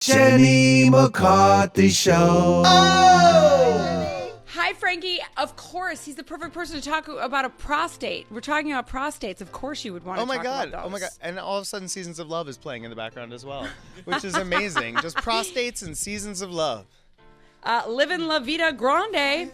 Jenny McCarthy Show. Oh! Hi, Frankie. Of course, he's the perfect person to talk about a prostate. We're talking about prostates. Of course you would want to talk about those. Oh my God. And all of a sudden, Seasons of Love is playing in the background as well, which is amazing. Just prostates and Seasons of Love. Living La Vida Grande.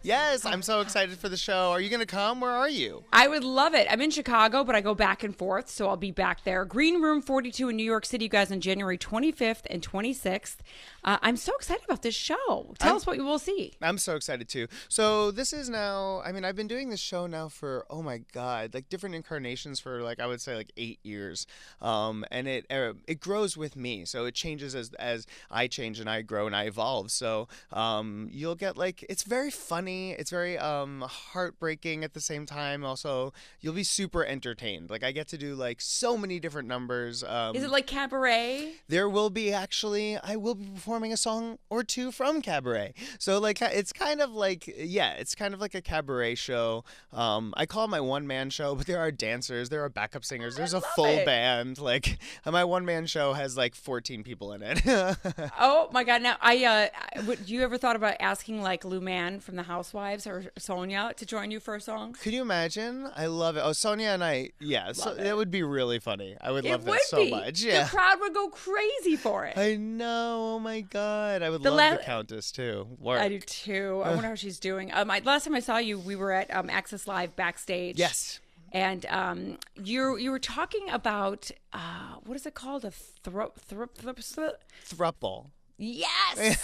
Yes, I'm so excited for the show. Are you going to come? Where are you? I would love it. I'm in Chicago, but I go back and forth, so I'll be back there. Green Room 42 in New York City, you guys, on January 25th and 26th. I'm so excited about this show. Tell us what you will see. I'm so excited, too. So this is now, I've been doing this show now for, oh my God, like different incarnations for I would say 8 years. And it grows with me. So it changes as I change and I grow and I evolve. So you'll get it's very funny. It's very heartbreaking at the same time. Also, you'll be super entertained. I get to do so many different numbers. Is it like cabaret? There will be I will be performing a song or two from cabaret. So it's kind of it's kind of like a cabaret show. I call it my one-man show, but there are dancers, there are backup singers, there's a full band. My one-man show has 14 people in it. Oh my God! Now, you ever thought about asking Lou Mann from the Housewives or Sonia to join you for a song? Could you imagine? I love it. Oh, Sonia and I, yeah, that would be really funny. I would love that so much. Yeah, the crowd would go crazy for it. I know. Oh my God, I would love the Countess too. I do too. I wonder how she's doing. Last time I saw you, we were at Access Live backstage. Yes. And you were talking about what is it called? A thruple. Yes.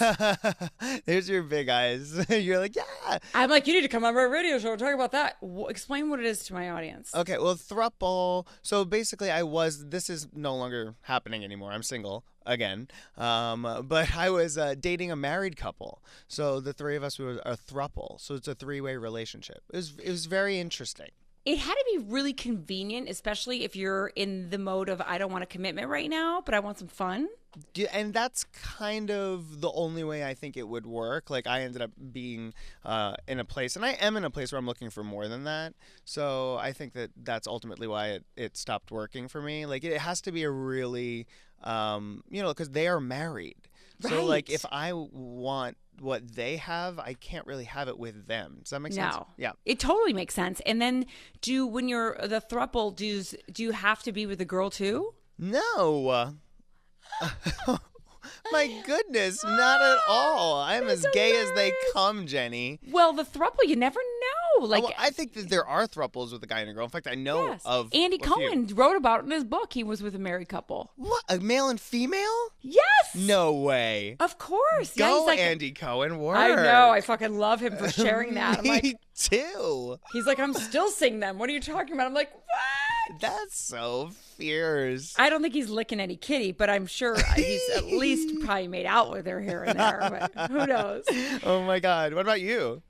There's your big eyes. You're yeah. I'm you need to come on our radio show and talk about that. Explain what it is to my audience. Okay, well, thruple. So basically, this is no longer happening anymore. I'm single again. But I was dating a married couple. So the three of us were a thruple. So it's a three-way relationship. It was very interesting. It had to be really convenient, especially if you're in the mode of, I don't want a commitment right now, but I want some fun. And that's kind of the only way I think it would work. I ended up being in a place, and I am in a place where I'm looking for more than that. So I think that's ultimately why it stopped working for me. It has to be a really, because they are married. Right. So if I want what they have, I can't really have it with them. Does that make sense? No. Yeah. It totally makes sense. And then when you're the thruple, do you have to be with the girl too? No. My goodness, not at all. I'm as gay as they come, Jenny. Well, the thruple, you never know. Well, I think that there are thruples with a guy and a girl. In fact, I know of Andy Cohen wrote about it in his book. He was with a married couple. What? A male and female? Yes. No way. Of course. Go, Andy Cohen. Word. I know. I fucking love him for sharing that. Me too. He's I'm still seeing them. What are you talking about? I'm what? That's so fierce. I don't think he's licking any kitty, but I'm sure he's at least probably made out with her here and there. But who knows? Oh my God. What about you?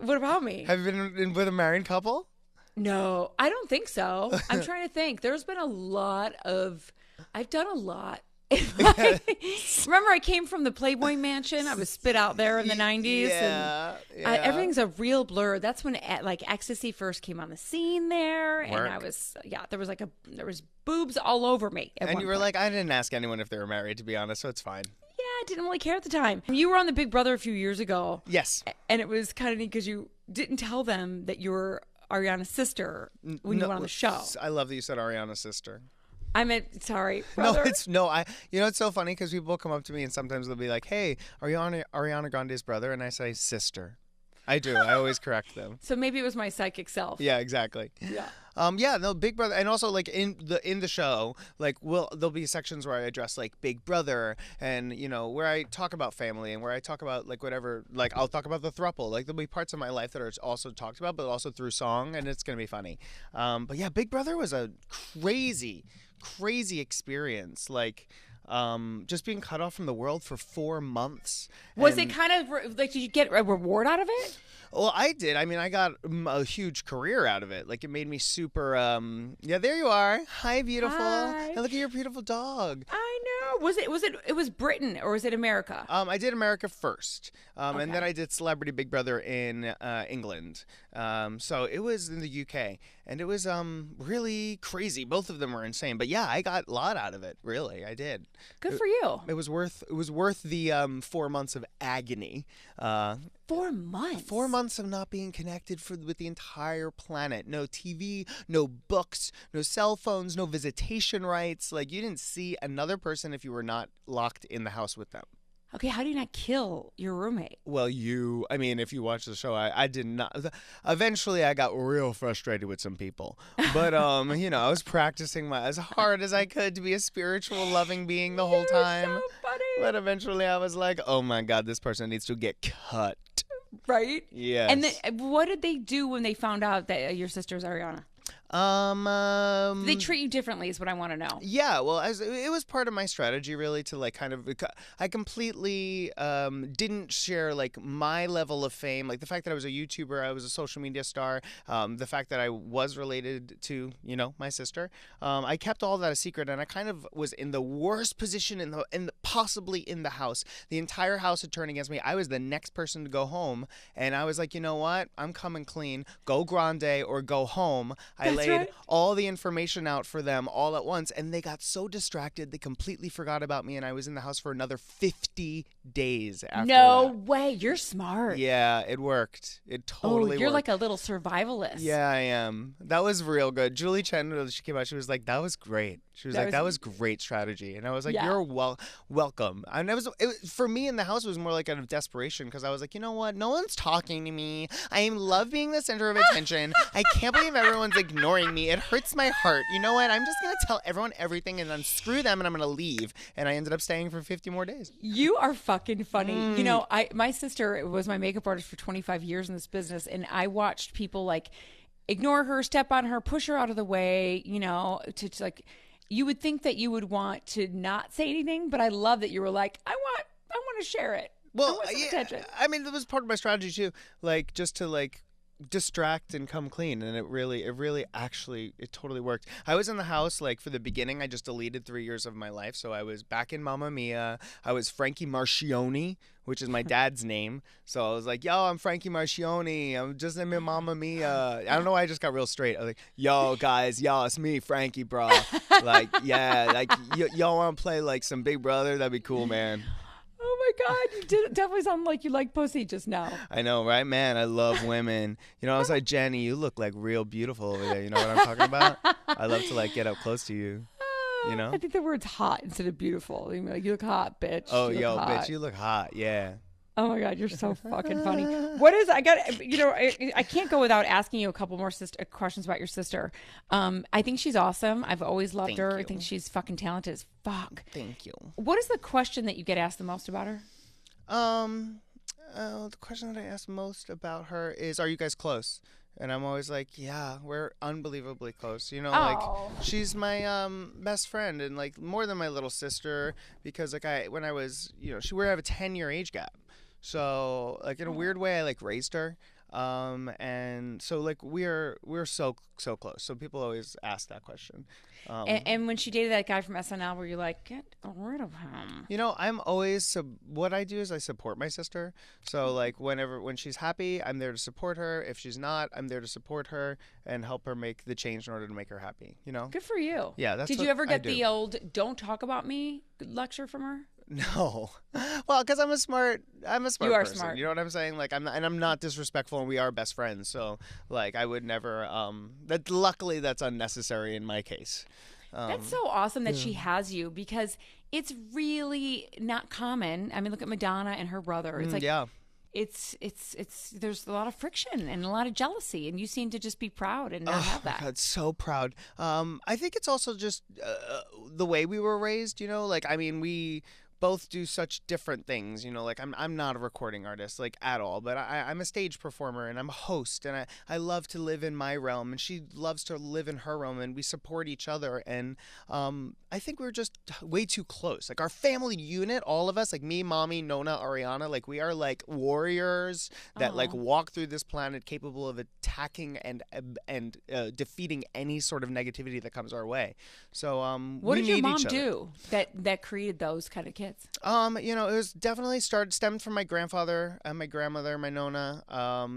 What about me? Have you been with a married couple? No, I don't think so. I'm trying to think. There's been I've done a lot. Remember, I came from the Playboy mansion. I was spit out there in the 90s. Yeah, and everything's a real blur. That's when ecstasy first came on the scene there. And I was, there was boobs all over me. And you were I didn't ask anyone if they were married, to be honest, so it's fine. Yeah, I didn't really care at the time. You were on the Big Brother a few years ago. Yes. And it was kind of neat because you didn't tell them that you were Ariana's sister when you went on the show. I love that you said Ariana's sister. I meant, sorry, brother. It's so funny because people come up to me and sometimes they'll be like, hey, are you Ariana Grande's brother? And I say sister. I do. I always correct them. So maybe it was my psychic self. Yeah, exactly. Yeah. Big Brother, and also in the show, there'll be sections where I address Big Brother, and where I talk about family, and where I talk about whatever, I'll talk about the thruple. There'll be parts of my life that are also talked about, but also through song, and it's gonna be funny. But yeah, Big Brother was a crazy experience. Just being cut off from the world for 4 months. Was it kind of did you get a reward out of it? Well, I did. I got a huge career out of it. It made me super, yeah, there you are. Hi, beautiful. Hi. And look at your beautiful dog. I know. It was Britain or was it America? I did America first. Okay. And then I did Celebrity Big Brother in England. So it was in the UK. and it was really crazy. Both of them were insane, but yeah, I got a lot out of it. Really, I did. Good for you. It was worth the 4 months of agony. 4 months. 4 months of not being connected with the entire planet. No TV, no books, no cell phones, no visitation rights. Like, you didn't see another person if you were not locked in the house with them. Okay, how do you not kill your roommate? Well, if you watch the show, I did not. Eventually, I got real frustrated with some people. But, I was practicing as hard as I could to be a spiritual, loving being the whole time. So funny. But eventually, I was like, oh my God, this person needs to get cut. Right? Yes. And then, what did they do when they found out that your sister's Ariana? They treat you differently is what I want to know. Yeah, well, it was part of my strategy, really, to like kind of, I completely didn't share like my level of fame, like the fact that I was a YouTuber, I was a social media star, the fact that I was related to, my sister. I kept all that a secret, and I kind of was in the worst position possibly in the house. The entire house had turned against me. I was the next person to go home, and I was like, you know what? I'm coming clean. Go grande or go home. I laid all the information out for them all at once, and they got so distracted they completely forgot about me, and I was in the house for another 50 days after No that. way. You're smart. Yeah, it worked. It totally worked. You're like a little survivalist. Yeah, I am. That was real good. Julie Chen, when she came out, she was like, that was great. She was that was great strategy. And I was like, you're welcome. And for me in the house, it was more like out of desperation, because I was like, you know what? No one's talking to me. I love being the center of attention. I can't believe everyone's ignoring me. It hurts my heart. You know what? I'm just going to tell everyone everything and then screw them, and I'm going to leave. And I ended up staying for 50 more days. You are fucking funny. My sister was my makeup artist for 25 years in this business, and I watched people like ignore her, step on her, push her out of the way, to like, you would think that you would want to not say anything, but I love that you were like, I want to share it. Well, attention. I mean, that was part of my strategy too, like just to like distract and come clean, and it totally worked. I was in the house like for the beginning. I just deleted 3 years of my life, so I was back in Mamma Mia. I was Frankie Marcioni, which is my dad's name. So I was like, yo, I'm Frankie Marcioni. I'm just in Mamma Mia. I don't know why I just got real straight. I was like, yo, guys, it's me, Frankie, bro. Like, yeah, like, y'all want to play like some Big Brother? That'd be cool, man. Oh my God, you did definitely sound like you like pussy just now. I know, right, man? I love women. I was like, Jenny, you look like real beautiful over there. You know what I'm talking about? I love to like get up close to you. I think the word's hot instead of beautiful. You look hot, bitch. Oh, bitch, you look hot. Yeah. Oh my God, you're so fucking funny. I can't go without asking you a couple more questions about your sister. I think she's awesome. I've always loved her. I think she's fucking talented as fuck. Thank you. What is the question that you get asked the most about her? The question that I ask most about her is, are you guys close? And I'm always like, yeah, we're unbelievably close. Like she's my best friend, and like more than my little sister, because like we have a 10-year age gap. So like in a weird way, I like raised her. And so like we're so close. So people always ask that question. And when she dated that guy from SNL, were you like, get rid of him? I'm always what I do is I support my sister. So like when she's happy, I'm there to support her. If she's not, I'm there to support her and help her make the change in order to make her happy. Good for you. Yeah, that's. Did you ever get the old "Don't talk about me" lecture from her? No, well, because I'm a smart you are person. Smart. You know what I'm saying? Like I'm not disrespectful, and we are best friends. So like I would never. Luckily that's unnecessary in my case. That's so awesome that she has you, because it's really not common. I mean, look at Madonna and her brother. It's like it's there's a lot of friction and a lot of jealousy, and you seem to just be proud and not have that. God, so proud. I think it's also just the way we were raised. Like I mean we both do such different things, like I'm not a recording artist like at all, but I'm a stage performer and I'm a host, and I love to live in my realm, and she loves to live in her realm, and we support each other, and I think we're just way too close. Like our family unit, all of us, like me, mommy, Nona, Ariana, like we are like warriors that like walk through this planet capable of attacking and defeating any sort of negativity that comes our way. So what we did your need mom each other. do that created those kind of kids? kids? It was definitely stemmed from my grandfather and my grandmother, my nonna,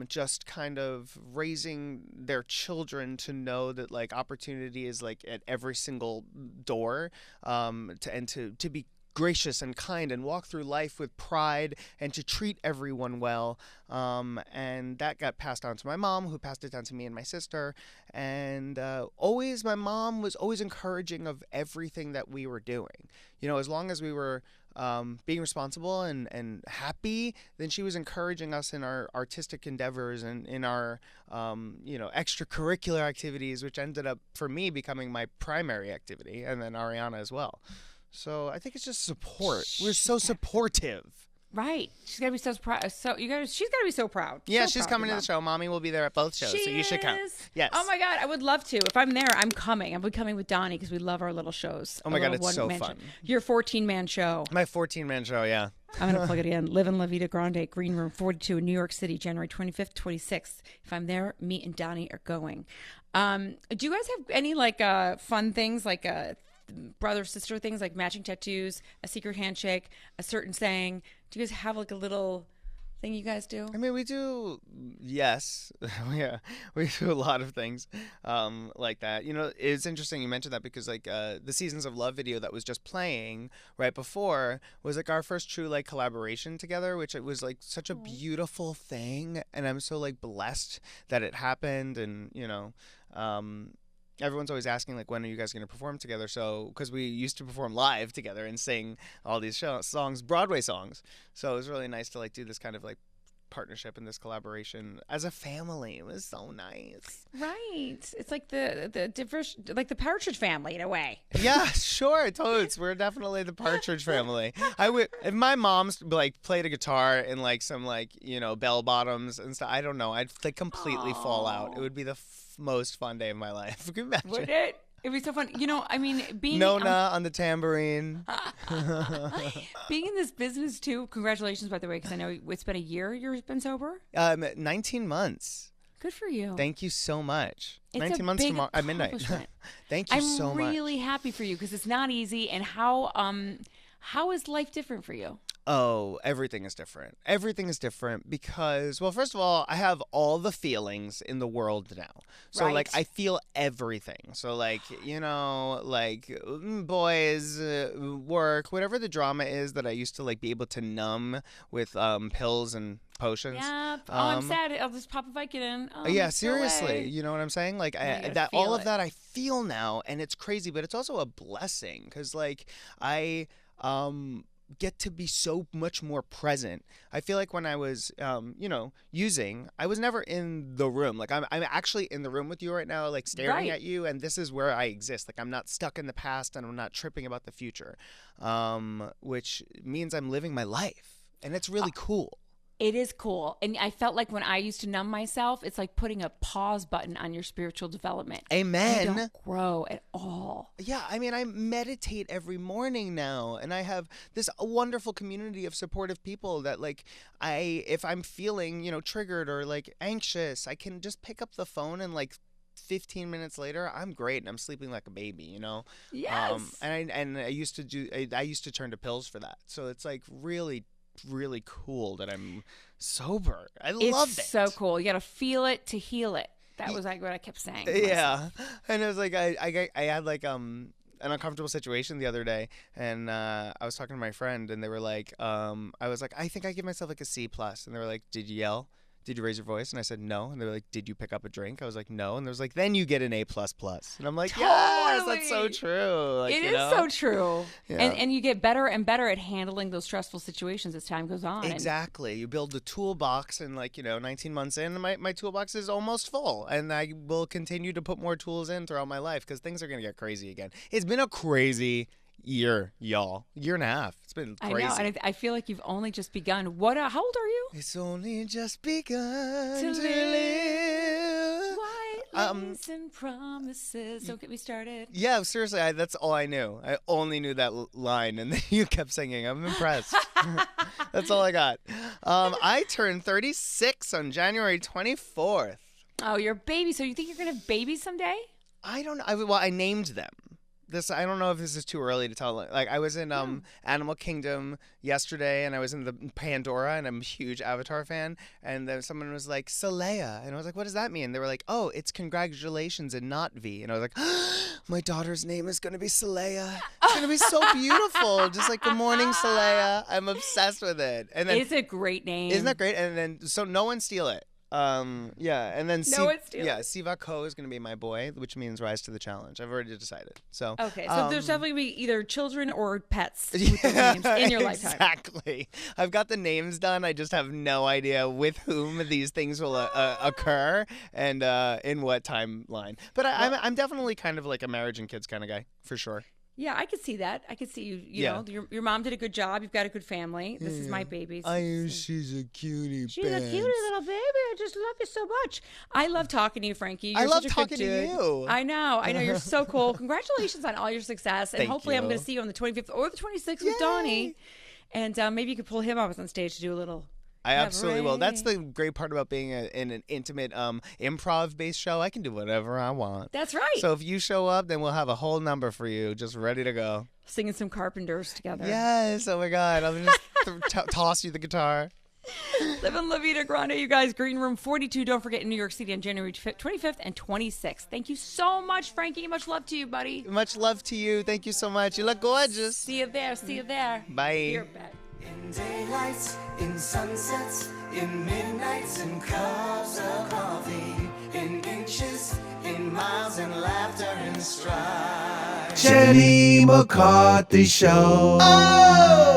just kind of raising their children to know that like opportunity is like at every single door, to be gracious and kind and walk through life with pride and to treat everyone well. And that got passed on to my mom, who passed it down to me and my sister. And my mom was always encouraging of everything that we were doing. As long as we were being responsible and happy, then she was encouraging us in our artistic endeavors and in our, extracurricular activities, which ended up, for me, becoming my primary activity, and then Ariana as well. So I think it's just support. We're so supportive. Right. She's gotta be so proud. She's gotta be so proud. Yeah, so she's proud coming to the show. Mommy will be there at both shows, so you should come. Yes. Oh my God, I would love to. If I'm there, I'm coming. I'll be coming with Donnie because we love our little shows. Oh my God, it's so fun. Your 14-man show. My 14-man show, yeah. I'm gonna plug it in. Live in La Vida Grande, Green Room 42 in New York City, January 25th, 26th. If I'm there, me and Donnie are going. Do you guys have any fun things brother sister things like matching tattoos, a secret handshake, a certain saying? Do you guys have a little thing you guys do? I mean, we do. Yes. Yeah, we do a lot of things like that. It's interesting you mentioned that because the Seasons of Love video that was just playing right before was our first true collaboration together, which it was such a beautiful thing, and I'm so blessed that it happened. And everyone's always asking when are you guys going to perform together? So because we used to perform live together and sing all these songs, Broadway songs, so it was really nice to do this kind of partnership and this collaboration as a family. It was so nice. Right. It's like the diverse, the Partridge Family in a way. Yeah, sure, totes. We're definitely the Partridge Family. If my mom's played a guitar in some bell bottoms and stuff, I don't know, I'd completely fall out. It would be the most fun day of my life. Can you imagine? Would it? It'd be so fun. Being Nona on the tambourine. Being in this business too. Congratulations, by the way, because I know it's been a year you've been sober. 19 months. Good for you. Thank you so much. It's 19 months tomorrow at midnight. Thank you so much. I'm really happy for you because it's not easy. And how is life different for you? Oh, everything is different. Everything is different because, well, first of all, I have all the feelings in the world now. So, right. I feel everything. So, boys, work, whatever the drama is that I used to, be able to numb with pills and potions. Yeah. I'm sad. I'll just pop a Vicodin. Yeah, seriously. You know what I'm saying? All of that I feel now, and it's crazy, but it's also a blessing because, I get to be so much more present. I feel when I was, using, I was never in the room. I'm actually in the room with you right now, staring at you, and this is where I exist. I'm not stuck in the past, and I'm not tripping about the future, which means I'm living my life, and it's really cool. It is cool. And I felt when I used to numb myself, it's like putting a pause button on your spiritual development. Amen. You don't grow at all. Yeah, I meditate every morning now, and I have this wonderful community of supportive people that if I'm feeling, triggered or anxious, I can just pick up the phone and 15 minutes later, I'm great and I'm sleeping like a baby, Yes. And I used to turn to pills for that. So it's really cool that I'm sober. I love it. It's so cool. You got to feel it to heal it. That was what I kept saying. Yeah. And it was I had an uncomfortable situation the other day, and I was talking to my friend, and they were I was I think I give myself a C+, and they were did you yell? Did you raise your voice? And I said no. And they were did you pick up a drink? I was no. And they was then you get an A++. And I'm totally. Yes, that's so true. It is so true. Yeah. And you get better and better at handling those stressful situations as time goes on. Exactly. You build the toolbox, and 19 months in, my toolbox is almost full, and I will continue to put more tools in throughout my life because things are going to get crazy again. It's been a crazy year, y'all. Year and a half. It's been crazy. I know, and I feel you've only just begun. How old are you? It's only just begun to live. White lace and promises. Don't get me started. Yeah, seriously, that's all I knew. I only knew that line, and then you kept singing. I'm impressed. That's all I got. I turned 36 on January 24th. Oh, you're a baby. So you think you're going to have babies someday? I don't know. I named them. this. I don't know if this is too early to tell. Like I was in Animal Kingdom yesterday, and I was in the Pandora, and I'm a huge Avatar fan. And then someone was like Saleya, and I was like, what does that mean? They were like, oh, it's congratulations and not V. And I was like, my daughter's name is gonna be Saleya. It's gonna be so beautiful, just like good morning, Saleya. I'm obsessed with it. And then it's a great name. Isn't that great? And then so no one steal it. And then Siva Ko is gonna be my boy, which means rise to the challenge. I've already decided. So okay, so there's definitely gonna be either children or pets with those names in your lifetime. Exactly. I've got the names done. I just have no idea with whom these things will occur and in what timeline. But I'm definitely kind of like a marriage and kids kind of guy for sure. Yeah, I could see that. I could see you. You know, your mom did a good job. You've got a good family. This is my baby. She's a cutie. She's a cutie little baby. I just love you so much. I love talking to you, Frankie. You're I love such a talking good dude. to you. I know. You're so cool. Congratulations on all your success. And hopefully I'm going to see you on the 25th or the 26th with Donnie. And maybe you could pull him up on stage to do a little. I absolutely will. That's the great part about being in an intimate improv-based show. I can do whatever I want. That's right. So if you show up, then we'll have a whole number for you just ready to go. Singing some Carpenters together. Yes. Oh, my God. I'll just toss you the guitar. Living La Vida Grande, you guys. Green Room 42. Don't forget, in New York City on January 25th and 26th. Thank you so much, Frankie. Much love to you, buddy. Much love to you. Thank you so much. You look gorgeous. See you there. See you there. Bye. You're back. In daylights, in sunsets, in midnights, in cups of coffee, in inches, in miles, and laughter and strife. Jenny McCarthy Show. Oh!